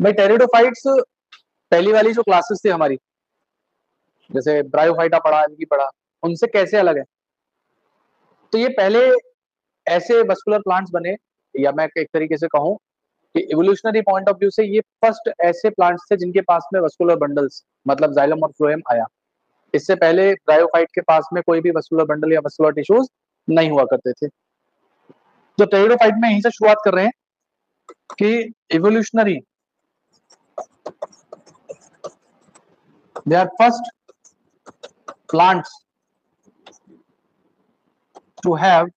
भाई टेरिडोफाइट्स पहली वाली जो क्लासेस थी हमारी, जैसे ब्रायोफाइटा पढ़ा, इनकी पढ़ा, उनसे कैसे अलग है? तो ये पहले ऐसे वस्कुलर प्लांट्स बने, या मैं एक तरीके से कहूं कि इवोल्यूशनरी पॉइंट ऑफ व्यू से ये फर्स्ट ऐसे प्लांट्स थे जिनके पास में वस्कुलर बंडल्स मतलब जाइलम और फ्लोएम आया। इससे पहले ब्रायोफाइट के पास में कोई भी वस्कुलर बंडल या वस्कुलर टिश्यूज नहीं हुआ करते थे। तो टेरिडोफाइट में यहीं से शुरुआत कर रहे हैं कि evolutionary they are first plants to have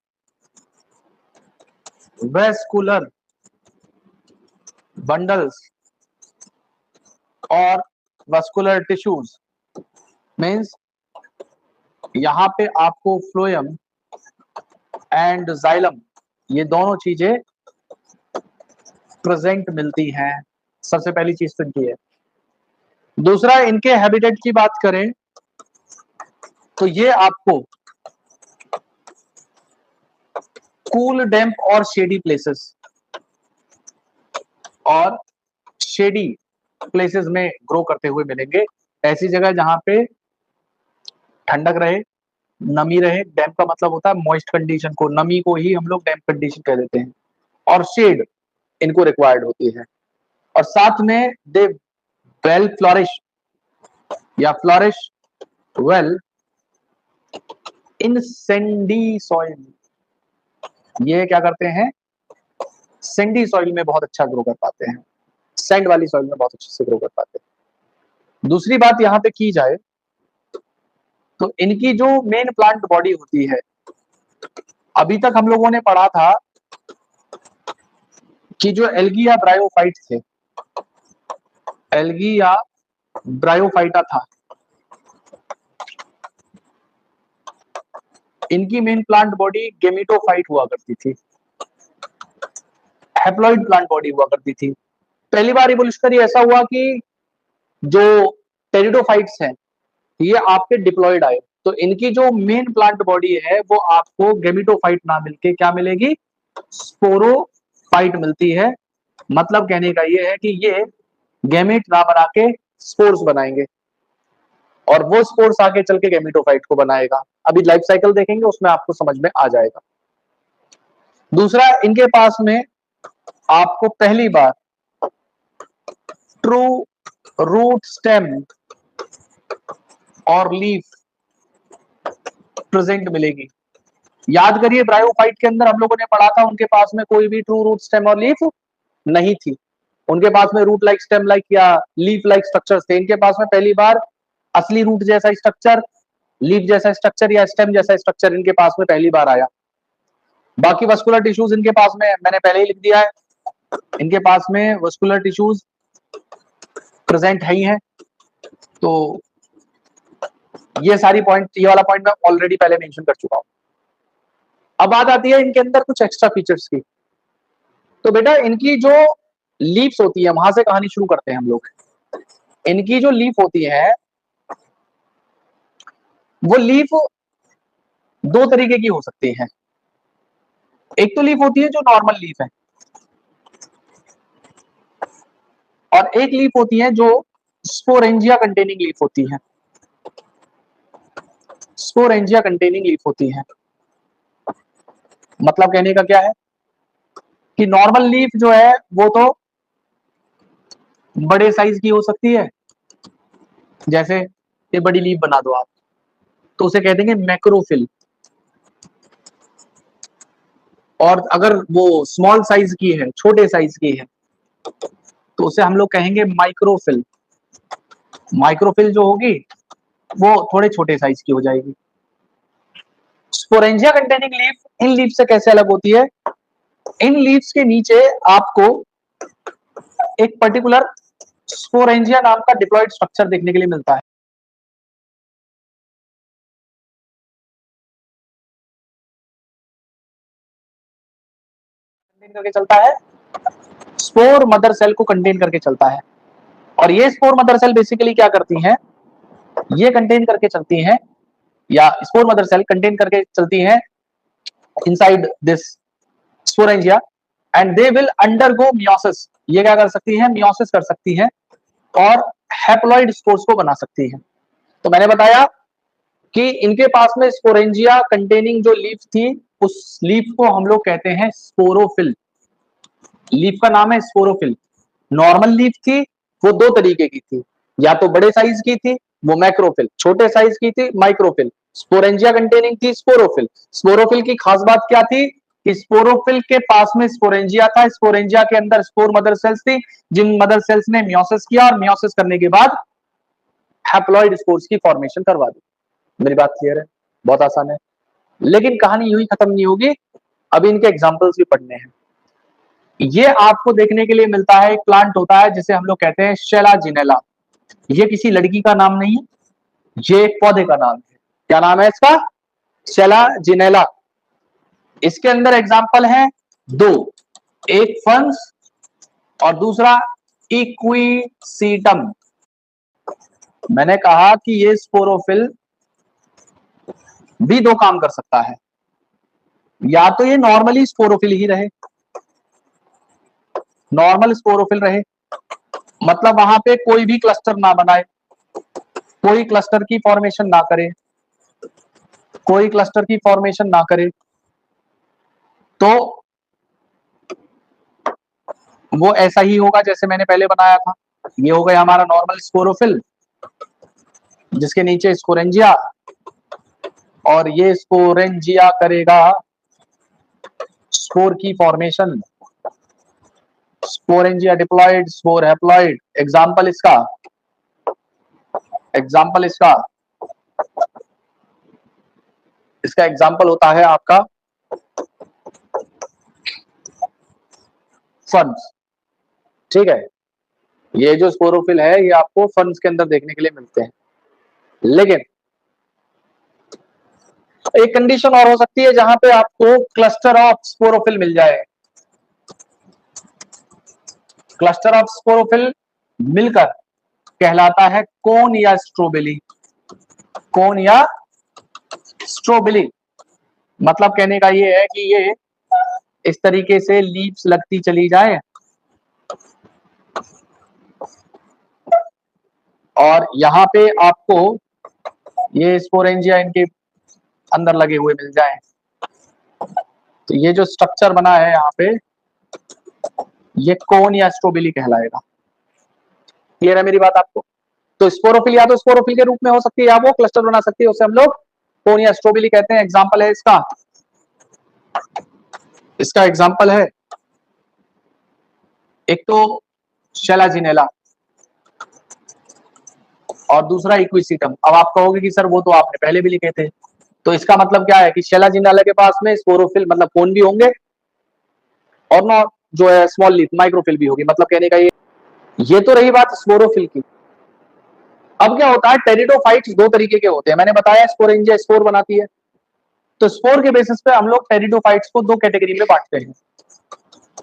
vascular bundles or vascular tissues। Means यहां पे आपको फ्लोएम एंड जाइलम ये दोनों चीजें प्रेजेंट मिलती हैं। सबसे पहली चीज तो इनकी है। दूसरा, इनके हैबिटेट की बात करें तो ये आपको कूल, डैम्प और शेडी प्लेसेस और शेडी प्लेसेस में ग्रो करते हुए मिलेंगे। ऐसी जगह जहां पे ठंडक रहे, नमी रहे। डैम्प का मतलब होता है मॉइस्ट कंडीशन को, नमी को ही हम लोग डैम्प कंडीशन कह देते हैं। और शेड इनको रिक्वायर्ड होती है। और साथ में दे वेल फ्लोरिश या flourish well in Sandy soil. ये क्या करते हैं? सैंडी सॉइल में बहुत अच्छा ग्रो कर पाते हैं, सैंड वाली सॉइल में बहुत अच्छे से ग्रो कर पाते हैं। दूसरी बात यहां पे की जाए तो इनकी जो मेन प्लांट बॉडी होती है, अभी तक हम लोगों ने पढ़ा था कि जो एल्गी या ब्रायोफाइट थे, एल्गी या ब्रायोफाइटा था, इनकी मेन प्लांट बॉडी गेमिटोफाइट हुआ करती थी, हैप्लॉइड प्लांट बॉडी हुआ करती थी। पहली बार इवोल्यूशनरी ऐसा हुआ कि जो टेरिडोफाइट्स हैं ये आपके डिप्लॉइड आए, तो इनकी जो मेन प्लांट बॉडी है वो आपको गेमिटोफाइट ना मिलके क्या मिलेगी? स्पोरोफाइट मिलती है। मतलब कहने का ये है कि ये गैमेट ना बना के स्पोर्स बनाएंगे और वो स्पोर्स आगे चल के गैमेटोफाइट को बनाएगा। अभी लाइफ साइकिल देखेंगे उसमें आपको समझ में आ जाएगा। दूसरा, इनके पास में आपको पहली बार ट्रू रूट स्टेम और लीफ प्रेजेंट मिलेगी। याद करिए ब्रायोफाइट के अंदर हम लोगों ने पढ़ा था उनके पास में कोई भी ट्रू रूट स्टेम और लीफ नहीं थी। उनके पास में रूट लाइक, स्टेम लाइक या लीफ लाइक स्ट्रक्चर्स थे। इनके पास में पहली बार असली रूट जैसा स्ट्रक्चर, लीफ जैसा स्ट्रक्चर या स्टेम जैसा स्ट्रक्चर इनके पास में पहली बार आया। बाकी वस्कुलर टिश्यूज इनके पास में मैंने पहले ही लिख दिया है, इनके पास में वस्कुलर टिश्यूज प्रेजेंट है ही है। तो ये सारी पॉइंट, ये वाला पॉइंट मैं ऑलरेडी पहले मेंशन कर चुका हूं। अब बात आती है इनके अंदर कुछ एक्स्ट्रा फीचर्स की। तो बेटा इनकी जो लीव्स होती है, वहां से कहानी शुरू करते हैं हम लोग। इनकी जो लीफ होती है वो लीफ दो तरीके की हो सकती है। एक तो लीफ होती है जो नॉर्मल लीफ है, और एक लीफ होती है जो स्पोरेंजिया कंटेनिंग लीफ होती है। स्पोरेंजिया कंटेनिंग लीफ होती है। मतलब कहने का क्या है कि नॉर्मल लीफ जो है वो तो बड़े साइज की हो सकती है, जैसे ये बड़ी लीफ बना दो आप तो उसे कह देंगे मैक्रोफिल। और अगर वो स्मॉल साइज की है, छोटे साइज की है, तो उसे हम लोग कहेंगे माइक्रोफिल। माइक्रोफिल जो होगी वो थोड़े छोटे साइज की हो जाएगी। स्पोरेंजिया कंटेनिंग लीफ इन लीफ से कैसे अलग होती है? इन लीव्स के नीचे आपको एक पर्टिकुलर स्पोरेंजिया नाम का डिप्लॉइड स्ट्रक्चर देखने के लिए मिलता है। कंटेन करके चलता है, स्पोर मदर सेल को कंटेन करके चलता है। और ये स्पोर मदर सेल बेसिकली क्या करती हैं? ये कंटेन करके चलती हैं, या स्पोर मदर सेल कंटेन करके चलती हैं inside this sporangia, and they will undergo meiosis, ये क्या कर सकती है, मियोसिस कर सकती है और हैप्लॉइड स्पोर्स को बना सकती है। तो मैंने बताया कि इनके पास में स्पोरेंजिया कंटेनिंग जो लीफ थी, उस लीफ को हम लोग कहते हैं स्पोरोफिल। लीफ का नाम है स्पोरोफिल। नॉर्मल लीफ थी वो दो तरीके की थी, या तो बड़े साइज की थी वो मैक्रोफिल, छोटे साइज की थी माइक्रोफिल। स्पोरेंजिया कंटेनिंग थी स्पोरोफिल। स्पोरोफिल की खास बात क्या थी कि स्पोरोफिल के पास में स्पोरेंजिया था, स्पोरेंजिया के अंदर स्पोर मदर सेल्स थी, जिन मदर सेल्स ने मियोसिस किया और मियोसिस करने के बाद हैप्लॉइड स्पोर्स की फॉर्मेशन करवा दी। मेरी बात क्लियर है? बहुत आसान है, लेकिन कहानी यूं ही खत्म नहीं होगी, अभी इनके एग्जांपल्स भी पढ़ने हैं। ये आपको देखने के लिए मिलता है, एक प्लांट होता है जिसे हम लोग कहते हैं शेलाजिनेला। ये किसी लड़की का नाम नहीं, ये एक पौधे का नाम है। क्या नाम है इसका? शेलाजिनेला। इसके अंदर एग्जाम्पल है दो, एक फंस और दूसरा इक्विसीटम। मैंने कहा कि ये स्पोरोफिल भी दो काम कर सकता है, या तो ये नॉर्मली स्पोरोफिल ही रहे, नॉर्मल स्पोरोफिल रहे, मतलब वहां पे कोई भी क्लस्टर ना बनाए, कोई क्लस्टर की फॉर्मेशन ना करे, कोई क्लस्टर की फॉर्मेशन ना करे, तो वो ऐसा ही होगा जैसे मैंने पहले बनाया था। ये हो गया हमारा नॉर्मल स्पोरोफिल, जिसके नीचे स्पोरेंजिया, और ये स्पोरेंजिया करेगा स्पोर की formation. Sporangia diploid, spore haploid. Example इसका, एग्जाम्पल इसका इसका एग्जाम्पल होता है आपका फंस। ठीक है, ये जो स्पोरोफिल है ये आपको फंस के अंदर देखने के लिए मिलते हैं। लेकिन एक कंडीशन और हो सकती है जहां पे आपको क्लस्टर ऑफ स्पोरोफिल मिल जाए। क्लस्टर ऑफ स्पोरोफिल मिलकर कहलाता है कोन या स्ट्रोबिली। कोन या स्ट्रोबिली मतलब कहने का ये है कि ये इस तरीके से लीव्स लगती चली जाए और यहाँ पे आपको ये स्पोरेंजिया इनके अंदर लगे हुए मिल जाए। तो ये जो स्ट्रक्चर बना है यहाँ पे, ये कोन या स्ट्रोबिली कहलाएगा। क्लियर है मेरी बात आपको? तो स्पोरोफिल या तो स्पोरोफिल के रूप में हो सकती है या वो क्लस्टर बना सकती है, उसे हम लोग कोन या स्ट्रोबिली कहते हैं। एग्जाम्पल है इसका, इसका एग्जाम्पल है एक तो शेलाजिनेला और दूसरा इक्विसीटम। अब आप कहोगे कि सर वो तो आपने पहले भी लिखे थे, तो इसका मतलब क्या है कि शेलाजिनेला के पास में स्पोरोफिल मतलब कोन भी होंगे और ना जो है स्मॉल लीफ माइक्रोफिल भी होगी। मतलब कहने का ये तो रही बात स्पोरोफिल की। अब क्या होता है, टेरिडोफाइट्स दो तरीके के होते हैं। मैंने बताया स्पोरेंजिया स्पोर बनाती है, तो स्पोर के बेसिस पे हम लोग टेरिडोफाइट्स को दो कैटेगरी में बांटते हैं।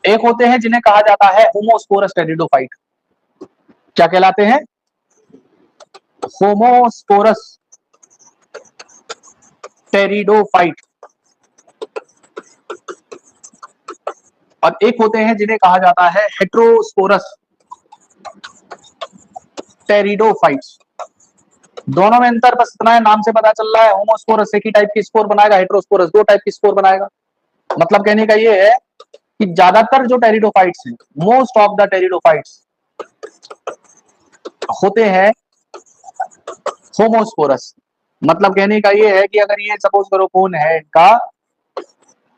एक होते हैं जिन्हें कहा जाता है होमोस्पोरस टेरिडोफाइट। क्या कहलाते हैं? Homosporous pteridophyte. और एक होते हैं जिन्हें कहा जाता है हेट्रोस्पोरस टेरिडोफाइट्स। दोनों में अंतर बस इतना है, नाम से पता चल रहा है, होमोस्पोरस एक ही टाइप की स्पोर बनाएगा, हेट्रोस्पोरस दो टाइप की स्पोर बनाएगा। मतलब कहने का ये है कि ज्यादातर जो टेरिडोफाइट्स हैं, मोस्ट ऑफ द टेरिडोफाइट्स होते हैं होमोस्पोरस। मतलब कहने का ये है कि अगर ये सपोज करो कौन है इनका,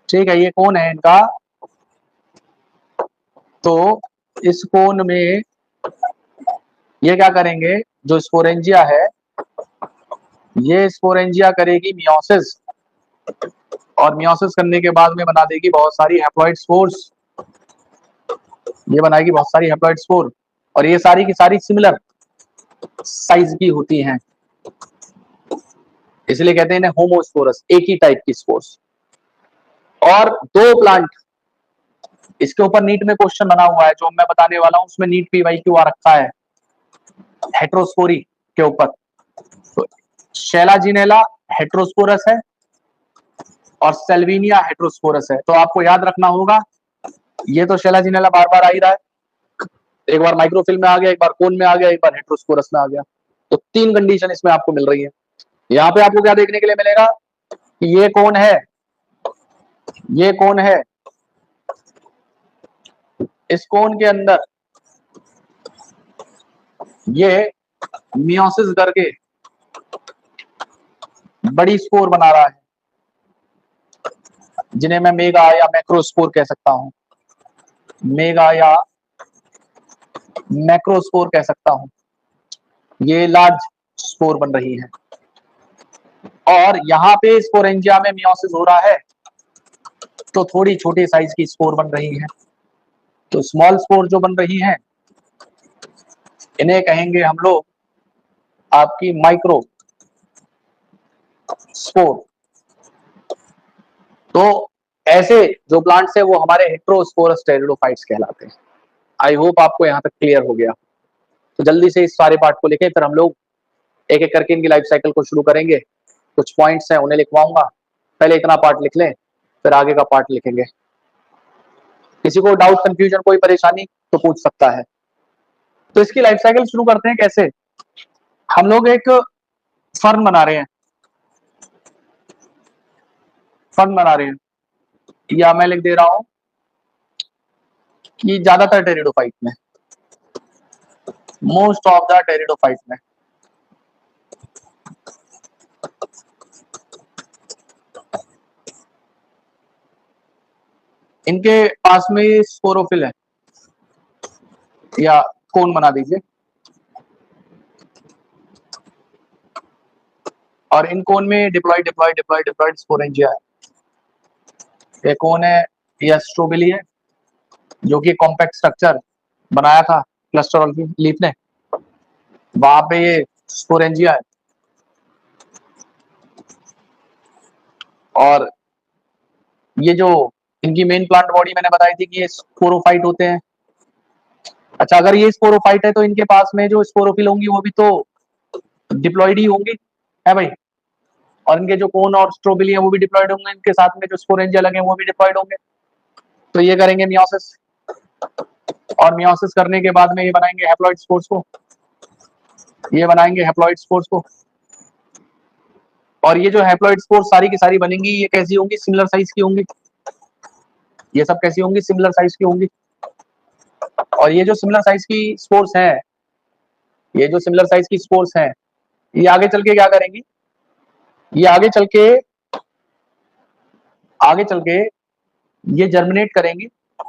ठीक है, ये कौन है इनका, तो इस कोन में ये क्या करेंगे, जो स्पोरेंजिया है ये स्पोरेंजिया करेगी मियोसिस, और मियोसिस करने के बाद में बना देगी बहुत सारी हैप्लॉइड स्पोर्स। ये बनाएगी बहुत सारी हैप्लॉइड स्पोर, और ये सारी की सारी सिमिलर साइज की होती हैं, इसलिए कहते हैं होमोस्पोरस, एक ही टाइप की स्पोर्स। और दो प्लांट, इसके ऊपर नीट में क्वेश्चन बना हुआ है जो मैं बताने वाला हूं, उसमें नीट PYQ आ रखा है हेट्रोस्पोरी के ऊपर। तो शेलाजिनेला हेट्रोस्पोरस है और सेल्विनिया हेट्रोस्पोरस है। तो आपको याद रखना होगा ये तो शेलाजिनेला बार बार आ ही रहा है, एक बार माइक्रोफिल्म में आ गया, एक बार कोन में आ गया, एक बार हेटेरोस्पोरस में आ गया। तो 3 कंडीशन इसमें आपको मिल रही है। यहाँ पे आपको क्या देखने के लिए मिलेगा कि ये कोन है, ये कोन है, इस कोन के अंदर ये मियोसिस करके बड़ी स्पोर बना रहा है, जिन्हें मैं मेगा या मैक्रोस्पोर कह सकता हूं, मेगा या मैक्रोस्पोर कह सकता हूं। ये लार्ज स्पोर बन रही है और यहाँ पे स्पोरेंजिया में मियोसिस हो रहा है तो थोड़ी छोटे साइज की स्पोर बन रही है। तो स्मॉल स्पोर जो बन रही है इन्हें कहेंगे हम लोग आपकी माइक्रो स्पोर। तो ऐसे जो प्लांट्स है वो हमारे हेटेरोस्पोरस टेरिडोफाइट्स कहलाते हैं। आई होप आपको यहाँ तक क्लियर हो गया। तो जल्दी से इस सारे पार्ट को लिखें, फिर हम लोग एक एक करके इनकी लाइफ साइकिल को शुरू करेंगे। कुछ पॉइंट्स हैं उन्हें लिखवाऊंगा, पहले इतना पार्ट लिख लें फिर आगे का पार्ट लिखेंगे। किसी को डाउट, कंफ्यूजन, कोई परेशानी तो पूछ सकता है। तो इसकी लाइफ साइकिल शुरू करते हैं कैसे। हम लोग एक फर्न बना रहे हैं, फर्न बना रहे हैं, या मैं लिख दे रहा हूं कि ज्यादातर टेरिडोफाइट में, मोस्ट ऑफ द टेरिडोफाइट में इनके पास में स्पोरोफिल है, या कोन बना दीजिए, और इन कोन में diploid diploid diploid diploid sporangia है। ये कोन है, ये स्ट्रोबिली है जो कि कॉम्पैक्ट स्ट्रक्चर बनाया था क्लस्टर ऑफ लीफ ने, वहां पे ये स्पोरेंजिया है। और ये जो इनकी मेन प्लांट बॉडी मैंने बताई थी कि ये स्पोरोफाइट होते हैं। अच्छा, अगर ये स्पोरोफाइट है तो इनके पास में जो स्पोरोफिल होंगी वो भी तो डिप्लॉइड ही होंगी, है भाई। और इनके जो कोन और स्ट्रोबिली है वो भी डिप्लॉइड होंगे, इनके साथ में जो स्पोरेंजिया लगे वो भी डिप्लॉइड होंगे। तो ये करेंगे मियोसिस, और मियोसिस करने के बाद में ये बनाएंगे हैप्लॉइड स्पोर्स को, ये बनाएंगे हैप्लॉइड स्पोर्स को। और ये जो हैप्लॉइड स्पोर्स सारी की सारी बनेंगी, ये कैसी होंगी, सिमिलर साइज की होंगी। ये सब कैसी होंगी, सिमिलर साइज की होंगी। और ये जो सिमिलर साइज की स्पोर्स हैं, ये जो सिमिलर साइज की स्पोर्स हैं, ये आगे चल के क्या करेंगी, ये आगे चल के ये जर्मिनेट करेंगी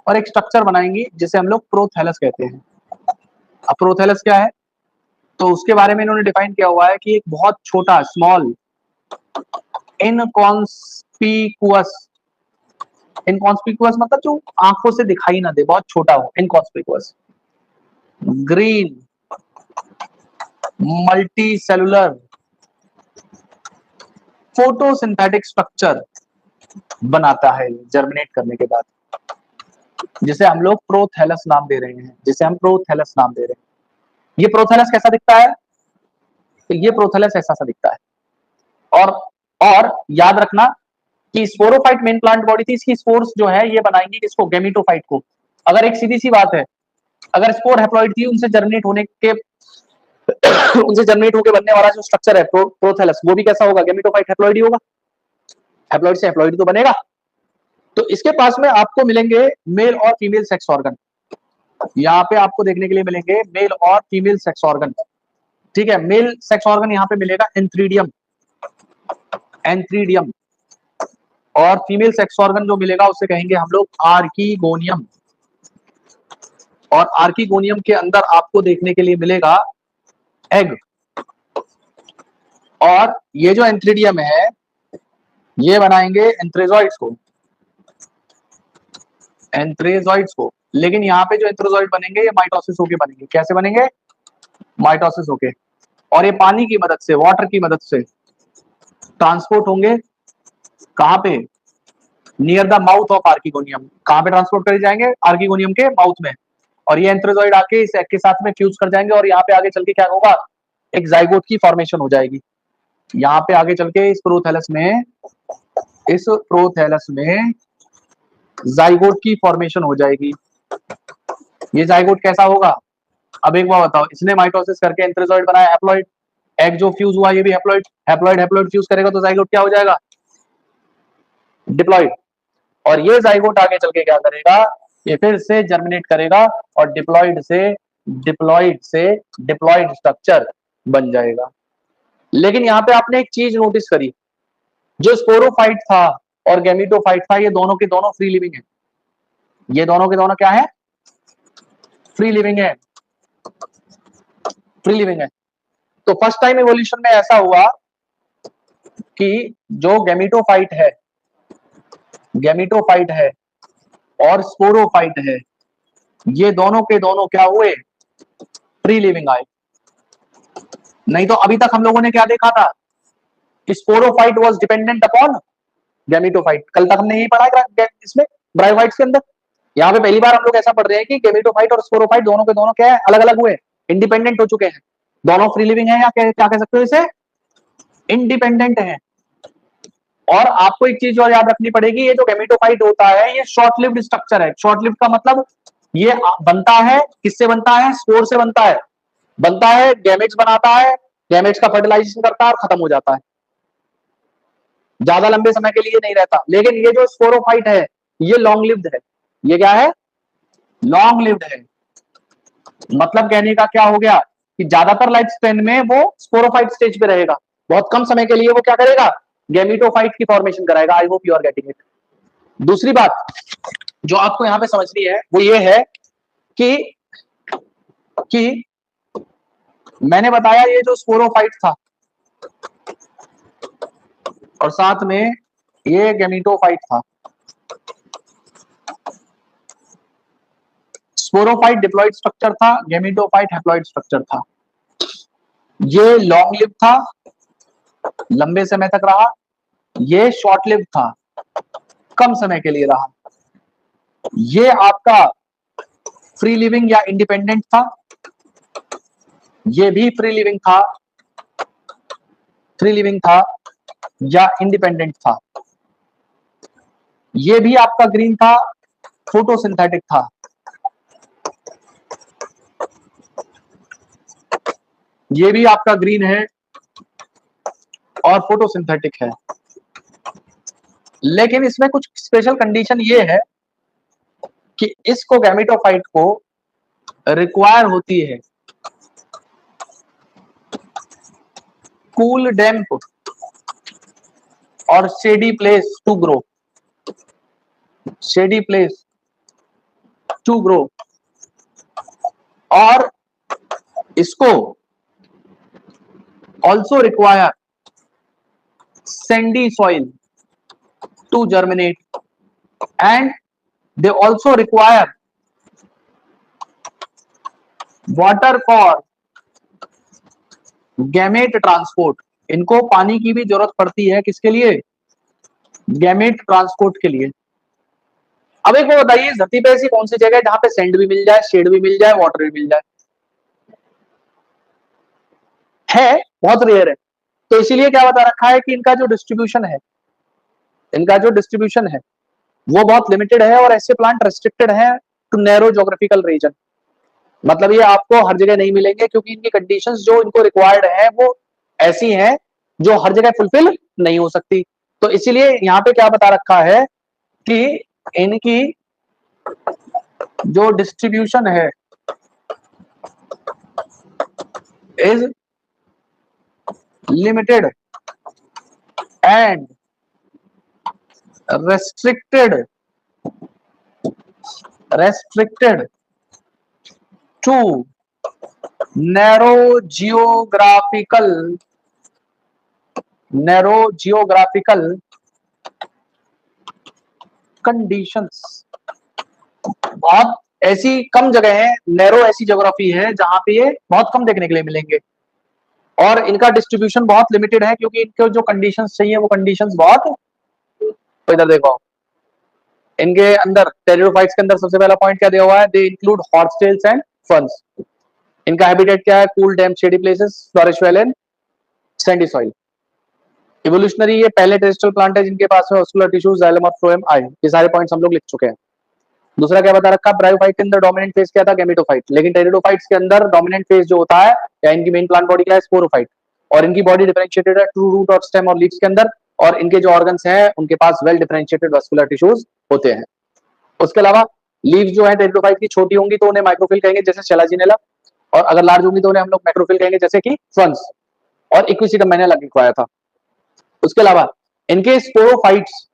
और एक स्ट्रक्चर बनाएंगी जिसे हम लोग प्रोथैलस कहते हैं। अब प्रोथैलस क्या है, तो उसके बारे में इन्होंने डिफाइन किया हुआ है कि एक बहुत छोटा, स्मॉल, इनकॉन्स्पिकुअस, इनकॉन्स्पिकुअस मतलब जो आंखों से दिखाई ना दे, बहुत छोटा हो, inconspicuous, green multi cellular photosynthetic structure बनाता है जर्मिनेट करने के बाद, जिसे हम लोग प्रोथैलस नाम दे रहे हैं, जिसे हम प्रोथैलस नाम दे रहे हैं। ये प्रोथैलस कैसा दिखता है, तो ये प्रोथैलस ऐसा सा दिखता है। और याद रखना कि स्पोरोफाइट मेन प्लांट बॉडी थी, इसकी स्पोर्स जो है ये बनाएंगी किसको, गैमेटोफाइट को। अगर एक सीधी सी बात है, अगर स्पोर हैप्लॉइड थी, उनसे जर्मिनेट होने के उनसे जर्मिनेट होकर बनने वाला जो स्ट्रक्चर है प्रोथैलस, वो भी कैसा होगा, गैमेटोफाइट हैप्लॉइड ही होगा। हैप्लॉइड से हैप्लॉइड तो बनेगा। तो इसके पास में आपको मिलेंगे मेल और फीमेल सेक्स ऑर्गन, यहाँ पे आपको देखने के लिए मिलेंगे मेल और फीमेल सेक्स ऑर्गन। ठीक है, मेल सेक्स ऑर्गन यहाँ पे मिलेगा एंथ्रीडियम, एंथ्रीडियम, और फीमेल सेक्स ऑर्गन जो मिलेगा उसे कहेंगे हम लोग आर्कीगोनियम। और आर्कीगोनियम के अंदर आपको देखने के लिए मिलेगा एग। और ये जो एंथ्रीडियम है ये बनाएंगे एंथ्रेजॉइड्स को, एंथ्रेजॉइड्स को। लेकिन यहाँ पे जो एंथ्रेजॉइड बनेंगे ये माइटोसिस होके बनेंगे। कैसे बनेंगे, माइटोसिस होके। और ये पानी की मदद से, वाटर की मदद से ट्रांसपोर्ट होंगे कहाँ पे, near the mouth of archegonium. कहाँ पे ट्रांसपोर्ट करे जाएंगे, आर्कीगोनियम के माउथ में। और ये एंथ्रेजॉइड आके इस एग के साथ में फ्यूज कर जाएंगे और यहाँ पे आगे चल के क्या होगा, एक जाइगोट की फॉर्मेशन हो जाएगी। यहाँ पे आगे चल के इस प्रोथैलस में जाइगोट की फॉर्मेशन हो जाएगी। ये जाइगोट कैसा होगा? अब एक बार बताओ, इसने माइटोसिस करके एंथ्रेजॉइड बनाया, हैप्लॉइड, एग जो फ्यूज हुआ ये भी हैप्लॉइड, हैप्लॉइड हैप्लॉइड फ्यूज करेगा तो जाइगोट क्या हो जाएगा? डिप्लॉइड। और ये जाइगोट आगे चल के क्या करेगा? ये फिर से जर्मिनेट करेगा और डिप्लॉइड से डिप्लॉइड स्ट्रक्चर बन जाएगा। लेकिन यहाँ पे आपने एक चीज नोटिस करी, जो स्पोरोफाइट था और गैमेटोफाइट था, ये दोनों के दोनों फ्री लिविंग है। ये दोनों के दोनों क्या है? फ्री लिविंग है, फ्री लिविंग है। तो फर्स्ट टाइम इवोल्यूशन में ऐसा हुआ कि जो गैमेटोफाइट है और स्पोरोफाइट है, ये दोनों के दोनों क्या हुए? फ्री लिविंग आए। नहीं तो अभी तक हम लोगों ने क्या देखा था? Sporophyte was dependent upon gametophyte. कल तक हमने यही पढ़ा है इसमें ब्रायोफाइट्स के अंदर। यहाँ पे पहली बार हम लोग ऐसा पढ़ रहे हैं कि गैमेटोफाइट और स्पोरोफाइट दोनों के दोनों क्या है? अलग अलग हुए, इंडिपेंडेंट हो चुके हैं। दोनों फ्री लिविंग है या क्या कह सकते हो इसे? इंडिपेंडेंट है। और आपको एक चीज और याद रखनी पड़ेगी, ये जो गैमेटोफाइट होता है ये शॉर्ट लिव्ड स्ट्रक्चर है। शॉर्ट लिव्ड का मतलब ये बनता है किससे? बनता है स्पोर से बनता है। बनता है, गैमेट्स बनाता है, गैमेट्स का फर्टिलाइजेशन करता है और खत्म हो जाता है, ज्यादा लंबे समय के लिए नहीं रहता। लेकिन ये जो स्पोरोफाइट है ये लॉन्ग लिव्ड है। ये क्या है? लॉन्ग लिव्ड है। मतलब कहने का क्या हो गया कि ज्यादातर लाइफ स्पेन में वो स्पोरोफाइट स्टेज पे रहेगा, बहुत कम समय के लिए वो क्या करेगा? गैमेटोफाइट की फॉर्मेशन कराएगा। I hope you are getting it. दूसरी बात जो आपको यहां पे समझनी है वो ये है कि मैंने बताया ये जो स्पोरोफाइट था और साथ में ये गैमेटोफाइट था। स्पोरोफाइट डिप्लॉइड स्ट्रक्चर था, गैमेटोफाइट हैप्लॉइड स्ट्रक्चर था। ये लॉन्ग लिव था, लंबे समय तक रहा। ये शॉर्ट लिव था, कम समय के लिए रहा। ये आपका फ्री लिविंग या इंडिपेंडेंट था, ये भी फ्री लिविंग था या इंडिपेंडेंट था। ये भी आपका ग्रीन था, फोटोसिंथेटिक था। ये भी आपका ग्रीन है और फोटोसिंथेटिक है। लेकिन इसमें कुछ स्पेशल कंडीशन ये है कि इसको गैमेटोफाइट को रिक्वायर होती है कूल डैम्प और shady place to grow. Shady place to grow. और इसको also require sandy soil to germinate and they also require water for gamete transport. इनको पानी की भी जरूरत पड़ती है, किसके लिए? गैमेट ट्रांसपोर्ट के लिए। अब एक वो बताइए, धरती पे ऐसी कौन सी जगह है जहां पे सैंड भी मिल जाए, शेड भी मिल जाए, वाटर भी मिल जाए? है, बहुत रेयर है। तो इसीलिए क्या बता रखा है कि इनका जो डिस्ट्रीब्यूशन है वो बहुत लिमिटेड है और ऐसे प्लांट रेस्ट्रिक्टेड है टू नैरो ज्योग्राफिकल रीजन। मतलब ये आपको हर जगह नहीं मिलेंगे क्योंकि इनकी कंडीशंस जो इनको रिक्वायर्ड है वो ऐसी हैं जो हर जगह फुलफिल नहीं हो सकती। तो इसीलिए यहाँ पे क्या बता रखा है कि इनकी जो डिस्ट्रीब्यूशन है is limited and restricted to narrow geographical conditions। बहुत ऐसी कम जगह है, नैरो ऐसी ज्योग्राफी है जहां पे ये बहुत कम देखने के लिए मिलेंगे और इनका डिस्ट्रीब्यूशन बहुत लिमिटेड है क्योंकि इनको जो कंडीशंस चाहिए वो कंडीशंस बहुत। तो इधर देखो, इनके अंदर टेरिडोफाइट्स के अंदर सबसे पहला पॉइंट क्या दिया हुआ है? They include horsetails and ferns. इनका हैबिटेट क्या है? Cool damp shady places, flourish well and sandy soil. Evolutionary ये पहले टेरेस्ट्रियल प्लांट है जिनके पास में वास्कुलर टिश्यू जाइलम और फ्लोएम आए, ये सारे पॉइंट्स हम लोग लिख चुके हैं। दूसरा क्या बता रखा, ब्रायोफाइट के अंदर डोमिनेंट फेज क्या था, गैमेटोफाइट, लेकिन टेरिडोफाइट्स के अंदर डोमिनेंट फेज जो होता है या इनकी मेन प्लांट बॉडी क्या है, स्पोरोफाइट, और इनकी बॉडी डिफरेंशिएटेड है ट्रू रूट और स्टेम और लीव्स के अंदर, और इनके जो ऑर्गन्स हैं उनके पास वेल डिफरेंशिएटेड वास्कुलर टिश्यूज होते हैं। उसके अलावा लीव्स जो है टेरिडोफाइट की छोटी होंगी तो उन्हें माइक्रोफिल कहेंगे जैसे शेलाजिनेला, और अगर लार्ज होंगी तो उन्हें हम लोग मैक्रोफिल कहेंगे जैसे कि फर्न्स और इक्विसिटम मैंने अलग लिखवाया था। उसके अलावा इनके स्पोरोफाइट्स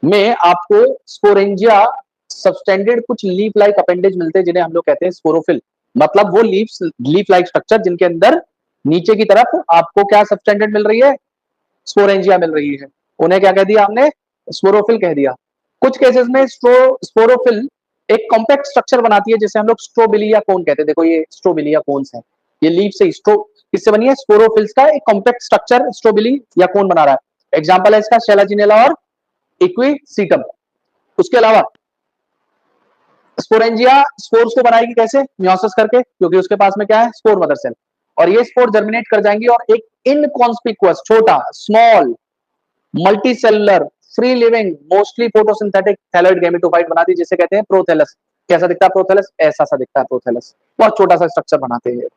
में आपको स्पोरेंजिया सबस्टैंडर्ड कुछ लीफ लाइक अपेंडेज मिलते हैं जिन्हें हम लोग कहते हैं स्पोरोफिल, मतलब वो लीफ लाइक स्ट्रक्चर जिनके अंदर नीचे की तरफ आपको क्या सबस्टैंडर्ड मिल रही है, स्पोरेंजिया मिल रही है, उन्हें क्या कह दिया हमने, स्पोरोफिल कह दिया। कुछ केसेस में स्पोरोफिल एक कॉम्पैक्ट स्ट्रक्चर बनाती है जिसे हम लोग स्ट्रोबिलिया कोन कहते हैं। देखो ये स्ट्रोबिलिया कोन्स है, ये लीफ से किससे बनी है, स्पोरोफिल्स का एक कॉम्पैक्ट स्ट्रक्चर स्ट्रोबिली या कोन बना रहा है। एग्जांपल है इसका शेलाजिनेला और इक्विसीटम। उसके अलावा स्पोरेंजिया स्पोर्स को बनाएगी कैसे, मियोसिस करके, क्योंकि उसके पास में क्या है, स्पोर मदर सेल, और ये स्पोर जर्मिनेट कर जाएंगी और एक इनकॉन्स्पिकुअस छोटा small multicellular free living mostly photosynthetic thalloid gametophyte बनाती है जिसे कहते हैं प्रोथैलस। कैसा दिखता है प्रोथैलस, ऐसा सा दिखता है प्रोथैलस, बहुत छोटा सा स्ट्रक्चर बनाते हैं,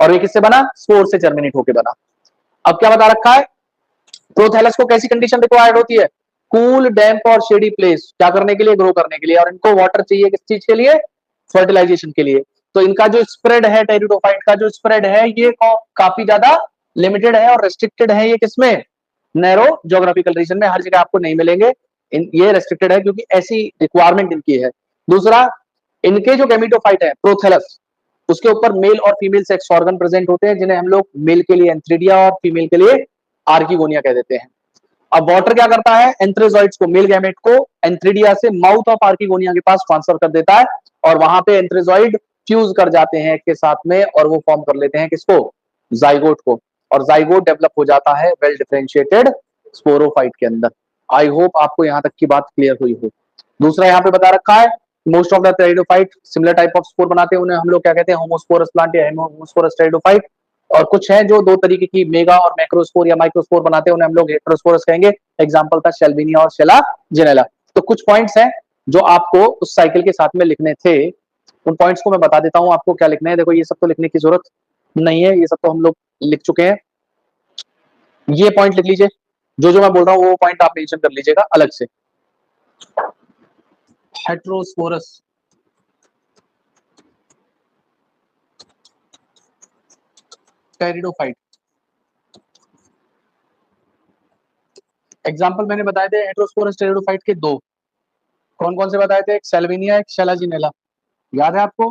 और ये किससे बना, स्पोर से जर्मिनेट होकर बना। अब क्या बता रखा है, प्रोथैलस को कैसी कंडीशन रिक्वायर्ड होती है, कूल डैम्प और शेडी प्लेस, क्या करने के लिए, ग्रो करने के लिए, और इनको वाटर चाहिए किस चीज के लिए, फर्टिलाइजेशन के लिए। तो इनका जो स्प्रेड है, टेरिडोफाइट का जो स्प्रेड है ये काफी ज्यादा लिमिटेड है और रेस्ट्रिक्टेड है, ये किसमें, नैरो ज्योग्राफिकल रीजन में, हर जगह आपको नहीं मिलेंगे, ये रेस्ट्रिक्टेड है क्योंकि ऐसी रिक्वायरमेंट इनकी है। दूसरा, इनके जो गैमेटोफाइट है प्रोथैलस, उसके ऊपर मेल और फीमेल सेक्स ऑर्गन प्रेजेंट होते हैं जिन्हें हम लोग मेल के लिए एंथ्रीडिया और फीमेल के लिए आर्किगोनिया कह देते हैं। अब वाटर क्या करता है, एंथ्रेजॉइड्स को, मेल गैमेट को एंथ्रीडिया से माउथ ऑफ आर्किगोनिया के पास ट्रांसफर कर देता है, और वहां पे एंथ्रेजॉइड फ्यूज कर जाते हैं के साथ में और वो फॉर्म कर लेते हैं किसको, जाइगोट को, और जाइगोट डेवलप हो जाता है वेल डिफरेंशिएटेड स्पोरोफाइट के अंदर। आई होप आपको यहां तक की बात क्लियर हुई हो। दूसरा यहाँ पे बता रखा है, most of the pteridophyte similar type of spore बनाते हैं, उन्हें हम लोग क्या कहते हैं, होमोस्पोरस प्लांट या होमोस्पोरस टेरिडोफाइट, और कुछ हैं जो दो तरीके की मेगा और मैक्रोस्पोर या माइक्रोस्पोर बनाते हैं, उन्हें हम लोग हेटेरोस्पोरस कहेंगे। एग्जांपल था शेल्विनिया और शेलाजिनेला। तो कुछ पॉइंट्स हैं जो आपको उस साइकिल के साथ में लिखने थे, उन पॉइंट्स को मैं बता देता हूं आपको क्या लिखना है। देखो ये सब तो लिखने की जरूरत नहीं है, ये सब तो हम लोग लिख चुके हैं। ये पॉइंट लिख लीजिए, जो मैं बोल रहा हूँ वो पॉइंट आप मेंशन कर लीजिएगा अलग से। हेटेरोस्पोरस टेरिडोफाइट, एग्जांपल मैंने बताए थे हेटेरोस्पोरस टेरिडोफाइट के दो, कौन कौन से बताए थे, एक सेल्विनिया एक शेलाजिनेला, याद है आपको।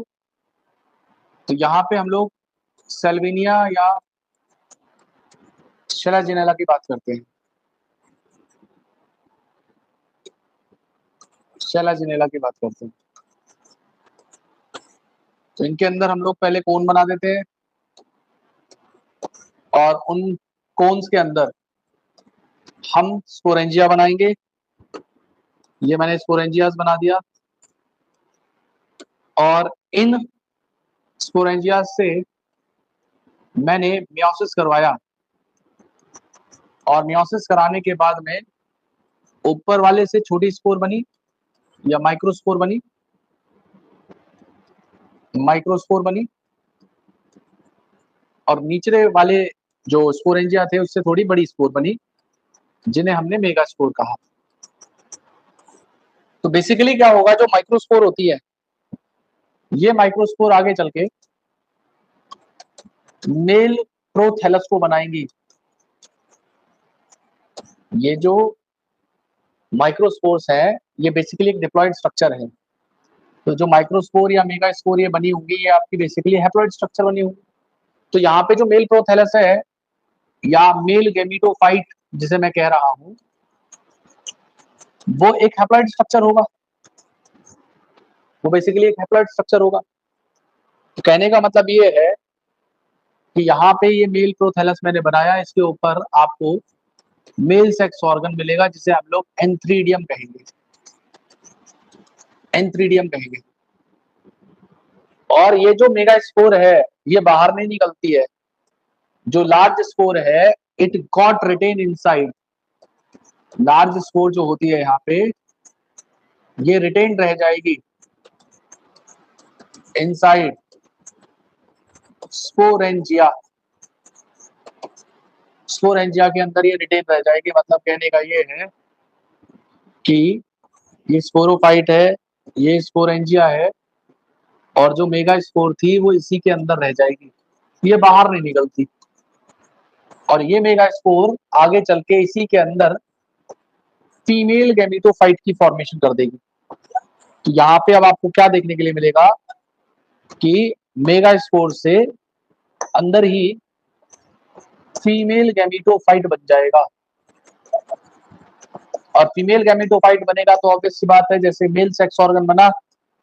तो यहाँ पे हम लोग सेल्विनिया या शेलाजिनेला की बात करते हैं, शेलाजिनेला की बात करते हैं। तो इनके अंदर हम लोग पहले कोन बना देते हैं, और उन कोन्स के अंदर हम स्पोरेंजिया बनाएंगे, ये मैंने स्पोरेंजियास बना दिया, और इन स्पोरेंजियास से मैंने मियोसिस करवाया, और मियोसिस कराने के बाद में ऊपर वाले से छोटी स्पोर बनी या माइक्रोस्पोर बनी, माइक्रोस्पोर बनी, और निचले वाले जो स्पोरेंजिया थे उससे थोड़ी बड़ी स्पोर बनी जिन्हें हमने मेगा स्पोर कहा। तो बेसिकली क्या होगा, जो माइक्रोस्पोर होती है ये माइक्रोस्पोर आगे चल के मेल प्रोथैलस को बनाएंगी। ये जो माइक्रोस्पोर्स है ये बेसिकली एक डिप्लॉयड स्ट्रक्चर है। तो जो माइक्रोस्पोर या मेगा स्पोर ये बनी होंगी ये आपकी बेसिकली हैप्लॉइड स्ट्रक्चर बनी होगी। तो यहाँ पे जो मेल प्रोथैलस है या मेल गैमेटोफाइट जिसे मैं कह रहा हूं, वो एक हैप्लॉइड स्ट्रक्चर होगा, वो बेसिकली एक हैप्लॉइड स्ट्रक्चर होगा। तो कहने का मतलब ये है कि यहाँ पे ये मेल प्रोथैलस मैंने बनाया, इसके ऊपर आपको मेल सेक्स ऑर्गन मिलेगा जिसे हम लोग एंथ्रीडियम कहेंगे, एंथ्रीडियम कहेंगे। और ये जो मेगा स्पोर है ये बाहर नहीं निकलती है, जो लार्ज स्पोर है it got retain inside, large spore जो होती है यहाँ पे ये रिटेन रह जाएगी इनसाइड स्पोरेंजिया, स्पोरेंजिया के अंदर ये रिटेन रह जाएगी। मतलब कहने का ये है कि ये स्पोरोफाइट है, ये स्पोरेंजिया है, और जो मेगा स्पोर थी वो इसी के अंदर रह जाएगी, ये बाहर नहीं निकलती। और ये मेगा स्पोर आगे चल के इसी के अंदर फीमेल गैमेटोफाइट की फॉर्मेशन कर देगी। तो यहाँ पे अब आपको क्या देखने के लिए मिलेगा कि मेगा स्पोर से अंदर ही फीमेल गैमेटोफाइट बन जाएगा। और फीमेल गैमेटोफाइट बनेगा तो ऑब्वियस सी बात है, जैसे मेल सेक्स ऑर्गन बना,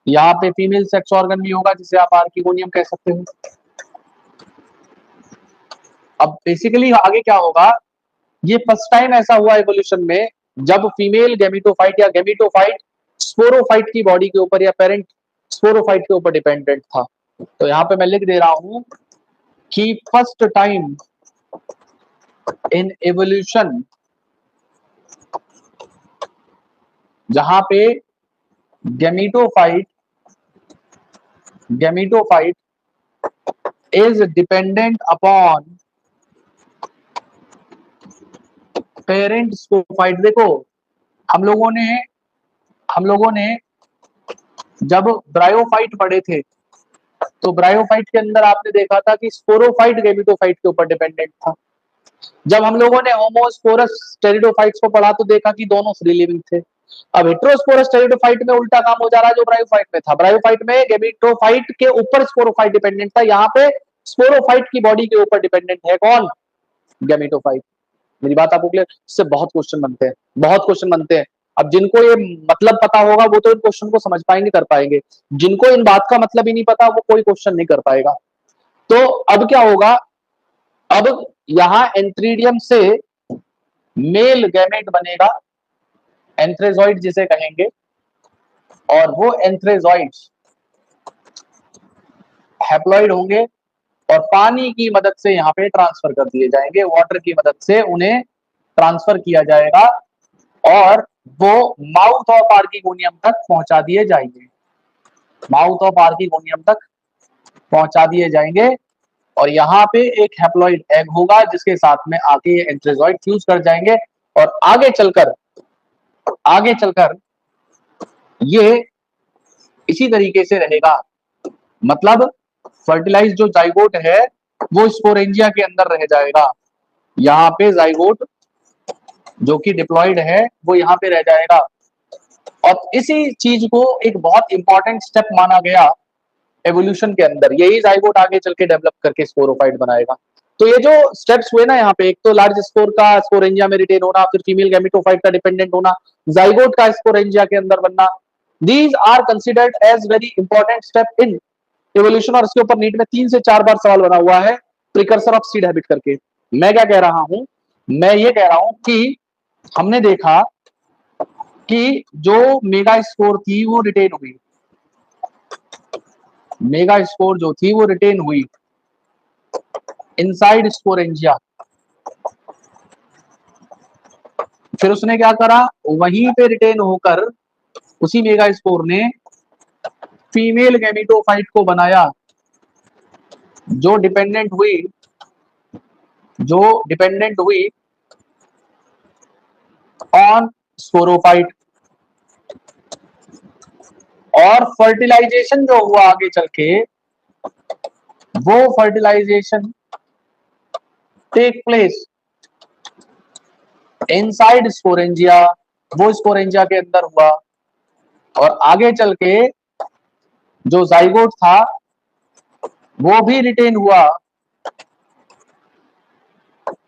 यहाँ पे फीमेल सेक्स ऑर्गन भी होगा जिसे आप आर्किगोनियम कह सकते हो। अब बेसिकली आगे क्या होगा, ये फर्स्ट टाइम ऐसा हुआ इवोल्यूशन में जब फीमेल गैमेटोफाइट या गैमेटोफाइट स्पोरोफाइट की बॉडी के ऊपर या पेरेंट स्पोरोफाइट के ऊपर डिपेंडेंट था। तो यहाँ पे मैं लिख दे रहा हूं कि फर्स्ट टाइम इन एवोल्यूशन जहां पे gametophyte is dependent upon parent sporophyte. देखो हम लोगों ने जब ब्रायोफाइट पढ़े थे तो ब्रायोफाइट के अंदर आपने देखा था कि स्पोरोफाइट गैमेटोफाइट के ऊपर डिपेंडेंट था। जब हम लोगों ने होमोस्पोरस टेरिडोफाइट्स को पढ़ा तो देखा कि दोनों फ्री लिविंग थे। अब हेटेरोस्पोरस टेरिडोफाइट में उल्टा काम हो जा रहा है जो ब्रायोफाइट में था। ब्रायोफाइट में गैमेटोफाइट के ऊपर स्पोरोफाइट डिपेंडेंट था, यहाँ पे स्पोरोफाइट की बॉडी के ऊपर डिपेंडेंट है कौन, गैमेटोफाइट। मेरी बात आपको क्लियर, इससे बहुत क्वेश्चन बनते हैं, बहुत क्वेश्चन बनते हैं। अब जिनको ये मतलब पता होगा वो तो इन क्वेश्चन को समझ पाएंगे, कर पाएंगे, जिनको इन बात का मतलब ही नहीं पता वो कोई क्वेश्चन नहीं कर पाएगा। तो अब क्या होगा, अब यहां एंथ्रीडियम से मेल गैमेट बनेगा, एंथ्रेजॉइड जिसे कहेंगे, और वो एंथ्रेजॉइड्स हैप्लॉइड होंगे और पानी की मदद से यहाँ पे ट्रांसफर कर दिए जाएंगे, वाटर की मदद से उन्हें ट्रांसफर किया जाएगा और वो माउथ ऑफ आर्किगोनियम तक पहुंचा दिए जाएंगे, माउथ ऑफ आर्किगोनियम तक पहुंचा दिए जाएंगे। और यहाँ पे एक हैप्लॉइड एग होगा जिसके साथ में आके एंथ्रेजॉइड फ्यूज कर जाएंगे और आगे चलकर ये इसी तरीके से रहेगा। मतलब फर्टिलाइज जो जाइगोट है वो स्पोरेंजिया के अंदर रह जाएगा, यहाँ पे जाइगोट जो कि डिप्लॉयड है वो यहाँ पे रह जाएगा। और इसी चीज को एक बहुत इंपॉर्टेंट स्टेप माना गया एवोल्यूशन के अंदर, यही जाइगोट आगे चल के डेवलप करके स्पोरोफाइट बनाएगा। तो ये जो स्टेप्स हुए ना यहाँ पे, एक तो लार्ज स्पोर का स्पोरेंजिया में रिटेन होना, फिर फीमेल गैमेटोफाइट का डिपेंडेंट होना, जाइगोट का स्पोरेंजिया के अंदर बनना, these are considered as very important step in evolution. और इसके ऊपर नीट में 3 से 4 बार सवाल बना हुआ है प्रिकर्सर ऑफ सीड हैबिट करके। मैं क्या कह रहा हूं, मैं ये कह रहा हूं कि हमने देखा कि जो मेगा स्पोर थी वो रिटेन हुई, मेगा स्पोर जो थी वो रिटेन हुई इनसाइड स्पोरेंजिया। फिर उसने क्या करा, वहीं पे रिटेन होकर उसी मेगा स्पोर ने फीमेल गैमेटोफाइट को बनाया जो डिपेंडेंट हुई ऑन स्पोरोफाइट। और फर्टिलाइजेशन जो हुआ आगे चल के, वो fertilisation take place inside sporangia, वो स्पोरेंजिया के अंदर हुआ। और आगे चल के जो जाइगोट था वो भी रिटेन हुआ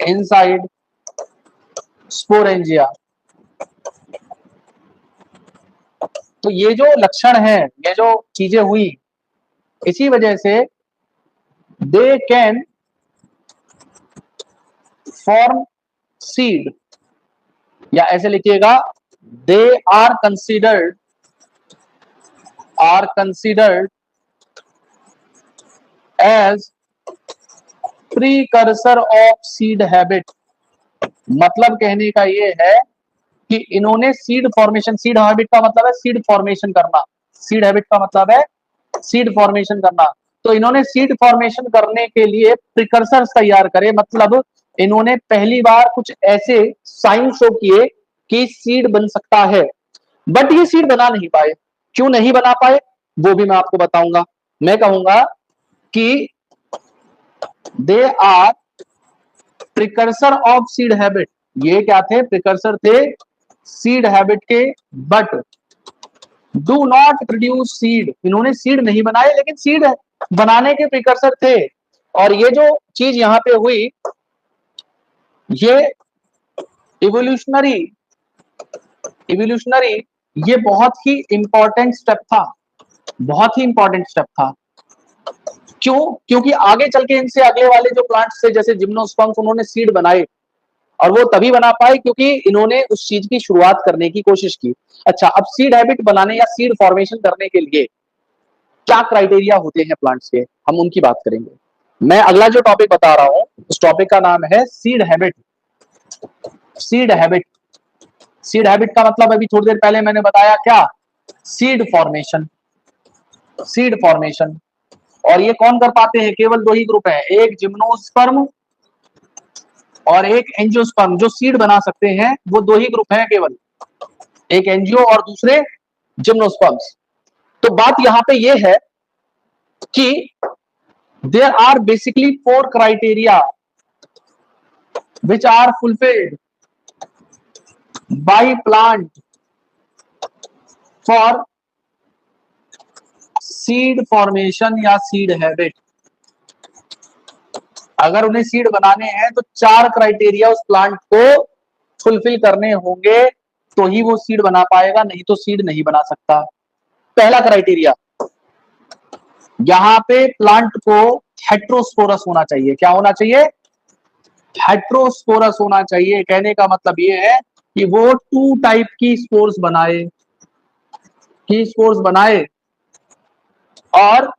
इनसाइड स्पोरेंजिया। तो ये जो लक्षण है, ये जो चीजें हुई, इसी वजह से दे कैन फॉर्म सीड, या ऐसे लिखिएगा, they are considered as precursor of seed habit. मतलब कहने का ये है कि इन्होंने सीड फॉर्मेशन, सीड हैबिट का मतलब है सीड फॉर्मेशन करना, सीड हैबिट का मतलब है सीड फॉर्मेशन करना। तो इन्होंने सीड फॉर्मेशन करने के लिए प्रिकर्सर्स तैयार करे, मतलब इन्होंने पहली बार कुछ ऐसे साइन शो किए कि सीड बन सकता है, बट ये सीड बना नहीं पाए। क्यों नहीं बना पाए वो भी मैं आपको बताऊंगा। मैं कहूंगा कि they are precursor of seed habit, ये क्या थे, प्रिकर्सर थे सीड हैबिट के, but do not produce seed, इन्होंने सीड नहीं बनाए लेकिन सीड बनाने के प्रिकर्सर थे। और ये जो चीज यहां पे हुई, ये इवोल्यूशनरी इवोल्यूशनरी ये बहुत ही इंपॉर्टेंट स्टेप था, बहुत ही इंपॉर्टेंट स्टेप था। क्यों? क्योंकि आगे चल के इनसे अगले वाले जो प्लांट्स थे जैसे जिम्नोस्पर्म्स, उन्होंने सीड बनाए, और वो तभी बना पाए क्योंकि इन्होंने उस चीज की शुरुआत करने की कोशिश की। अच्छा, अब सीड हैबिट बनाने या सीड फॉर्मेशन करने के लिए क्या क्राइटेरिया होते हैं प्लांट्स के, हम उनकी बात करेंगे। मैं अगला जो टॉपिक बता रहा हूं उस टॉपिक का नाम है seed habit. Seed habit, seed habit का मतलब अभी थोड़ी देर पहले मैंने बताया क्या, सीड फॉर्मेशन, सीड फॉर्मेशन। और ये कौन कर पाते हैं, केवल दो ही ग्रुप है, एक जिम्नोस्पर्म और एक एंजियोस्पर्म, जो सीड बना सकते हैं वो दो ही ग्रुप हैं केवल, एक एंजियो और दूसरे जिम्नोस्पर्म्स। तो बात यहां पे ये है कि there are basically 4 criteria which are fulfilled by plant for seed formation या seed habit। अगर उन्हें सीड बनाने हैं तो 4 क्राइटेरिया उस प्लांट को फुलफिल करने होंगे तो ही वो सीड बना पाएगा, नहीं तो सीड नहीं बना सकता। पहला क्राइटेरिया, यहां पे प्लांट को हेट्रोस्पोरस होना चाहिए। क्या होना चाहिए? हेट्रोस्पोरस होना चाहिए। कहने का मतलब ये है कि वो 2 टाइप की स्पोर्स बनाए, की स्पोर्स बनाए, और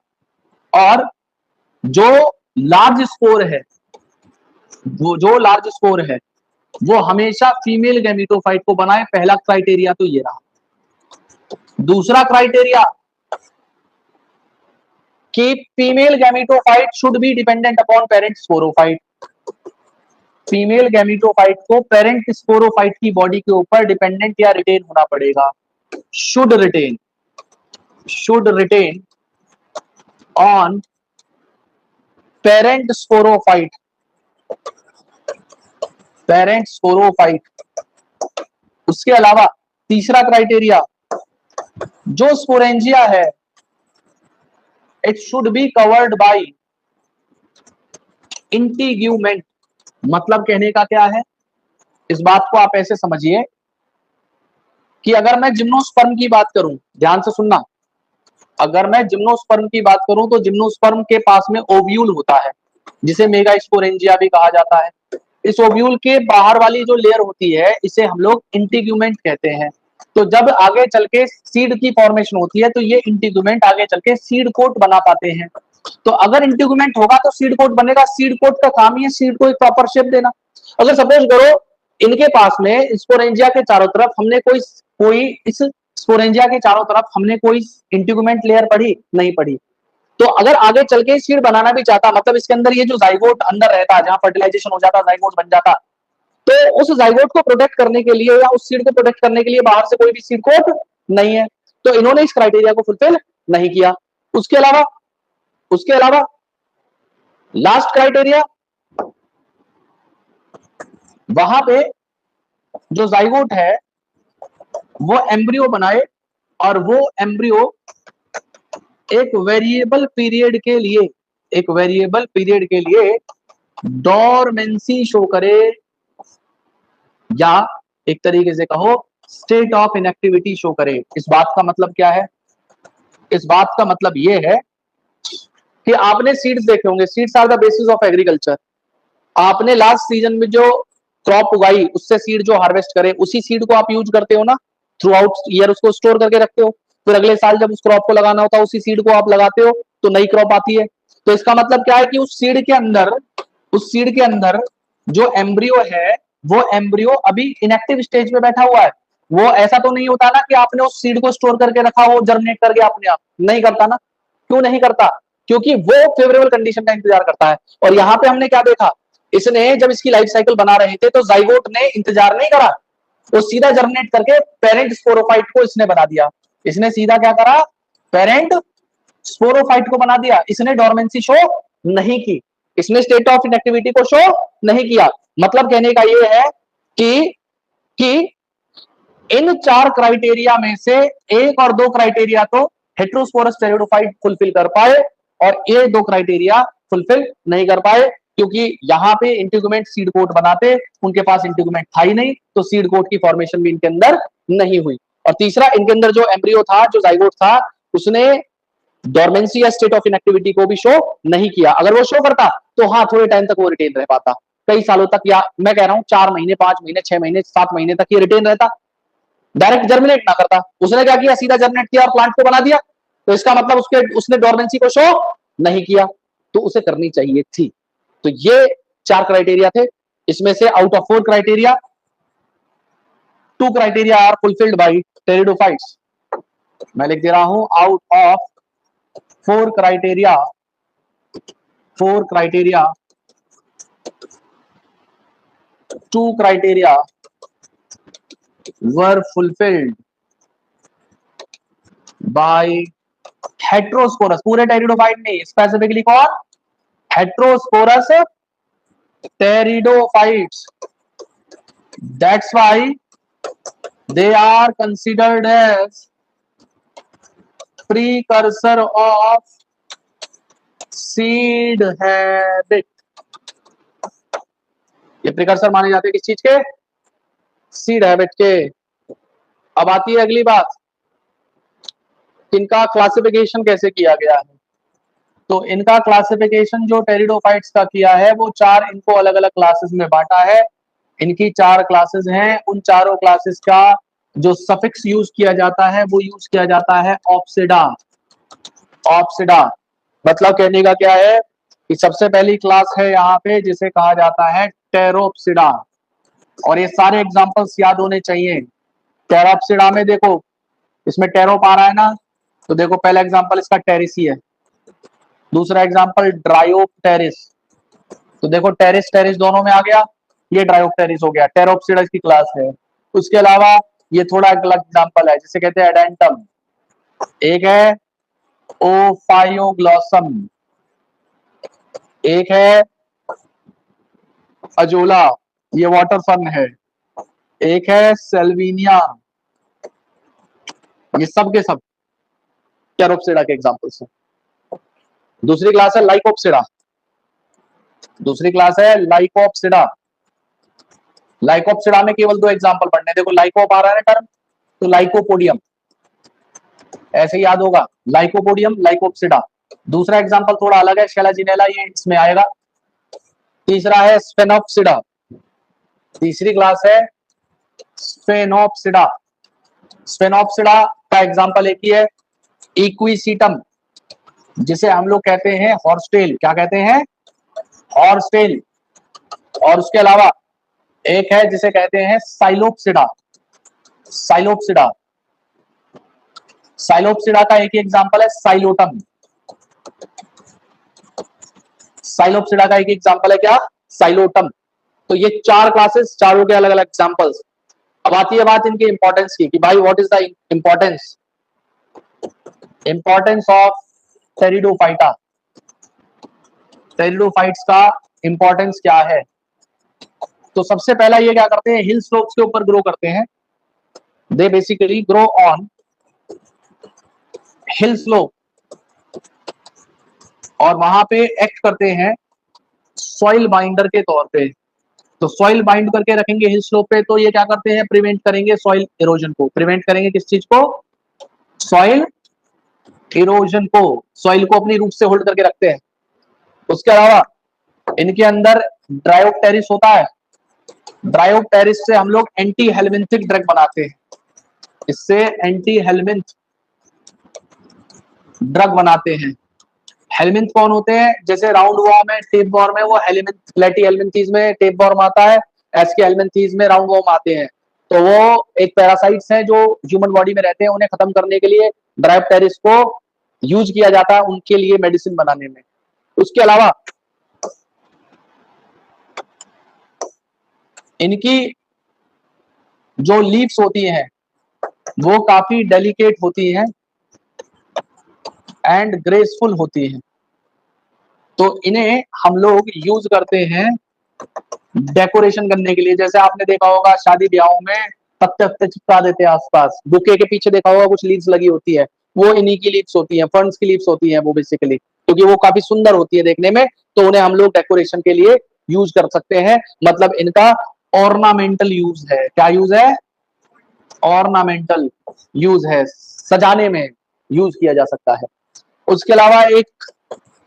जो लार्ज स्पोर है, वो जो लार्ज स्पोर है वो हमेशा फीमेल गैमेटोफाइट को बनाए। पहला क्राइटेरिया तो ये रहा। दूसरा क्राइटेरिया कि female gametophyte should be dependent upon parent sporophyte. Female gametophyte को पेरेंट स्पोरोफाइट की बॉडी के ऊपर डिपेंडेंट या रिटेन होना पड़ेगा। Should retain on parent sporophyte, parent sporophyte. उसके अलावा तीसरा क्राइटेरिया, जो स्पोरेंजिया है it should be covered by integument. मतलब कहने का क्या है, इस बात को आप ऐसे समझिए कि अगर मैं जिम्नोस्पर्म की बात करूं, ध्यान से सुनना, अगर मैं जिम्नोस्पर्म की बात करूं तो जिम्नोस्पर्म के पास में ओव्यूल होता है जिसे मेगास्पोरेंजिया भी कहा जाता है। इस ओव्यूल के बाहर वाली जो लेयर होती है इसे हम लोग इंटीग्यूमेंट कहते हैं। तो जब आगे चल के सीड की फॉर्मेशन होती है तो ये इंटीग्यूमेंट आगे चल के सीड कोट बना पाते हैं। तो अगर इंटीग्यूमेंट होगा तो सीड कोट बनेगा। सीड कोट का काम ही है सीड को एक प्रॉपर शेप देना। अगर सपोज करो इनके पास में स्पोरेंजिया के चारों तरफ हमने कोई इस स्पोरेंजिया के चारों तरफ हमने कोई इंटीग्यूमेंट लेयर पढ़ी नहीं पढ़ी, तो अगर आगे चल के सीड बनाना भी चाहता, मतलब इसके अंदर ये जो जाइगोट अंदर रहता, जहां फर्टिलाइजेशन हो जाता, जाइगोट बन जाता, तो उस जाइगोट को प्रोटेक्ट करने के लिए या उस सीड को प्रोटेक्ट करने के लिए बाहर से कोई भी सीड कोट नहीं है। तो इन्होंने इस क्राइटेरिया को फुलफिल नहीं किया। उसके अलावा लास्ट क्राइटेरिया, वहां पे जो जाइगोट है वो एम्ब्रियो बनाए और वो एम्ब्रियो एक वेरिएबल पीरियड के लिए डोरमेंसी शो करे, या एक तरीके से कहो स्टेट ऑफ इनएक्टिविटी शो करे। इस बात का मतलब क्या है? इस बात का मतलब ये है कि आपने सीड्स देखे होंगे, seeds are the basis of agriculture. आपने लास्ट सीजन में जो क्रॉप उगाई उससे सीड जो हार्वेस्ट करे उसी सीड को आप यूज करते हो ना, थ्रू आउट ईयर उसको स्टोर करके रखते हो, फिर अगले साल जब उस क्रॉप को लगाना होता है उसी सीड को आप लगाते हो तो नई क्रॉप आती है। तो इसका मतलब क्या है कि उस सीड के अंदर जो एम्ब्रियो है वो एम्ब्रियो अभी इनएक्टिव स्टेज पे बैठा हुआ है। वो ऐसा तो नहीं होता ना कि आपने उस सीड को स्टोर करके रखा, वो जर्मिनेट कर गया अपने आप, नहीं करता ना। क्यों नहीं करता? क्योंकि वो फेवरेबल कंडीशन का इंतजार करता है। और यहां पे हमने क्या देखा, इसने जब इसकी लाइफ साइकिल बना रहे थे तो जाइगोट ने इंतजार नहीं करा, वो सीधा जर्मिनेट करके पेरेंट स्पोरोफाइट को इसने बना दिया। इसने सीधा क्या करा, पेरेंट स्पोरोफाइट को बना दिया। इसने डोरमेंसी शो नहीं की, इसने स्टेट ऑफ इनएक्टिविटी को शो नहीं किया। मतलब कहने का ये है कि इन 4 क्राइटेरिया में से 1 और 2 क्राइटेरिया तो हेट्रोस्पोरस टेरिडोफाइट फुलफिल कर पाए और ये 2 क्राइटेरिया फुलफिल नहीं कर पाए, क्योंकि यहां पे इंटीग्यूमेंट सीड कोट बनाते, उनके पास इंटीग्यूमेंट था ही नहीं, तो सीड कोट की फॉर्मेशन भी इनके अंदर नहीं हुई। और तीसरा, इनके अंदर जो एम्ब्रियो था, जो जाइगोट था, उसने डोरमेंसी या स्टेट ऑफ इनएक्टिविटी को भी शो नहीं किया। अगर वो शो करता तो हाँ, थोड़े टाइम तक वो रिटेन रह पाता, कई सालों तक, या मैं कह रहा हूं 4 महीने, 5 महीने, 6 महीने, 7 महीने तक ये रिटेन रहता, डायरेक्ट जर्मिनेट ना करता। उसने क्या किया, सीधा जर्मिनेट किया और प्लांट को बना दिया। तो इसका मतलब उसने डोरमेंसी को शो नहीं किया, तो उसे करनी चाहिए थी। तो ये 4 क्राइटेरिया थे। इसमें से out of 4 criteria, 2 criteria are fulfilled by pteridophytes. मैं लिख दे रहा हूं, out of 4 criteria 2 criteria were fulfilled by heterosporous, पूरे टेरिडोफाइट नहीं, स्पेसिफिकली कौन, heterosporous pteridophytes. That's why they are considered as precursor of seed habit। ये प्रिकर्सर माने जाते हैं किस चीज के, सीड हैबिट के। अब आती है अगली बात, इनका क्लासिफिकेशन कैसे किया गया है। तो इनका क्लासिफिकेशन जो टेरिडोफाइट्स का किया है, वो 4 इनको अलग अलग क्लासेस में बांटा है। इनकी 4 क्लासेस हैं। उन चारों क्लासेस का जो सफिक्स यूज किया जाता है वो यूज किया जाता है ऑप्सिडा। ऑप्सिडा मतलब कहने का क्या है कि सबसे पहली क्लास है यहाँ पे जिसे कहा जाता है टेरोप्सिडा। और ये सारे एग्जांपल्स याद होने चाहिए। टेरोप्सिडा में देखो, इसमें टेरोप आ रहा है ना, तो देखो पहला एग्जांपल इसका टेरिस ही है, दूसरा एग्जांपल ड्रायोप्टेरिस, तो देखो टेरिस टेरिस दोनों में आ गया, ये ड्रायोप्टेरिस हो गया, टेरोप्सिडा की क्लास है। उसके अलावा ये थोड़ा अलग एग्जांपल है, जिसे कहते हैं एडेंटम। एक है ओफायोग्लॉसम, एक है अजोला, ये वाटर फर्न है, एक है सेल्विनिया। ये सब के सब टेरोप्सिडा के एग्जांपल्स हैं। दूसरी क्लास है लाइकोप्सिडा, दूसरी क्लास है लाइकोप्सिडा। लाइकोप्सिडा में केवल 2 एग्जांपल पढ़ने, देखो लाइकोप आ रहा है ना टर्म, तो लाइकोपोडियम ऐसे याद होगा, लाइकोपोडियम, लाइकोप्सिडा। दूसरा एग्जांपल थोड़ा अलग है, शेलाजिनेला, ये इसमें आएगा। तीसरा है स्फेनोप्सिडा, तीसरी क्लास है स्फेनोप्सिडा। स्फेनोप्सिडा का एग्जांपल एक ही है, इक्विसीटम, जिसे हम लोग कहते हैं हॉर्सटेल। क्या कहते हैं, हॉर्सटेल। और उसके अलावा एक है जिसे कहते हैं साइलोप्सिडा। साइलोप्सिडा, साइलोप्सिडा का एक ही एग्जांपल है साइलोटम। साइलोप्सिडा का एक एग्जांपल है क्या, साइलोटम। तो ये 4 क्लासेस, चारों के अलग अलग एग्जांपल्स। अब आती है बात इनके इंपॉर्टेंस की कि भाई what is the importance, importance of pteridophyta. Pteridophytes का इंपॉर्टेंस क्या है। तो सबसे पहला ये क्या करते हैं, हिल स्लोप्स के ऊपर ग्रो करते हैं। They basically grow on hill slope, और वहां पे एक्ट करते हैं सॉइल बाइंडर के तौर पे। तो सॉइल बाइंड करके रखेंगे हिल स्लोप पे, तो ये क्या करते हैं, प्रिवेंट करेंगे सॉइल इरोजन को। प्रिवेंट करेंगे किस चीज को, सॉइल इरोजन को। सॉइल को अपनी रूट से होल्ड करके रखते हैं। उसके अलावा इनके अंदर ड्रायोप्टेरिस होता है। ड्रायोप्टेरिस से हम लोग एंटी हेलमिंथिक ड्रग बनाते हैं, इससे एंटी हेलमिंथ ड्रग बनाते हैं। हेलमिंथ कौन होते हैं, जैसे राउंड वॉर्म है, टेप वॉर्म है, वो हेलमिंथ, प्लेटी हेलमिंथीज में टेप वॉर्म आता है, एस्केल्मेंथीज में राउंड वॉर्म आते हैं, तो वो एक पैरासाइट्स हैं जो ह्यूमन बॉडी में रहते हैं, उन्हें खत्म करने के लिए ड्रायोप्टेरिस को यूज किया जाता है उनके लिए मेडिसिन बनाने में। उसके अलावा इनकी जो लीव्स होती हैं वो काफी डेलिकेट होती हैं एंड ग्रेसफुल होती हैं, तो इन्हें हम लोग यूज करते हैं डेकोरेशन करने के लिए। जैसे आपने देखा होगा शादी ब्याहों में पत्ते पत्ते चिपका देते हैं आसपास, बुके के पीछे देखा होगा कुछ लीव्स लगी होती है, वो इन्हीं की लीव्स होती है, फर्न्स की लीव्स होती है वो बेसिकली, क्योंकि वो काफी सुंदर होती है देखने में, तो उन्हें हम लोग डेकोरेशन के लिए यूज कर सकते हैं। मतलब इनका ऑर्नामेंटल यूज है। क्या यूज है? ऑर्नामेंटल यूज है, सजाने में यूज किया जा सकता है। उसके अलावा एक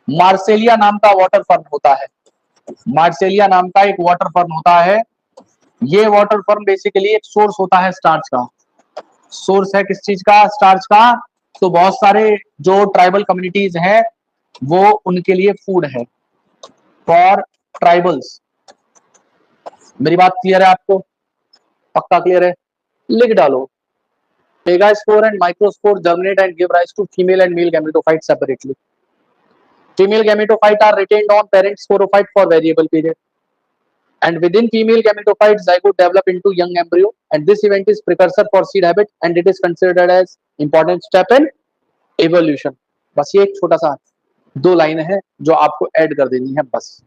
मार्सेलिया नाम का वाटर फर्न होता है, मार्सेलिया नाम का एक वाटर फर्न होता है। ये वाटर फर्न बेसिकली एक सोर्स होता है स्टार्च का। सोर्स है किस चीज का? स्टार्च का। तो बहुत सारे जो ट्राइबल कम्युनिटीज हैं वो उनके लिए फूड है फॉर ट्राइबल्स। मेरी बात क्लियर है आपको? पक्का क्लियर है? लिख डालो, megaspore and microspore germinate and give rise to female and male gametophytes separately. Female gametophyte are retained on parent sporophyte for variable period, and within female gametophyte zygote develop into young embryo, and this event is precursor for seed habit and it is considered as important step in evolution. बस ये एक छोटा सा 2 line है जो आपको add कर देनी है बस।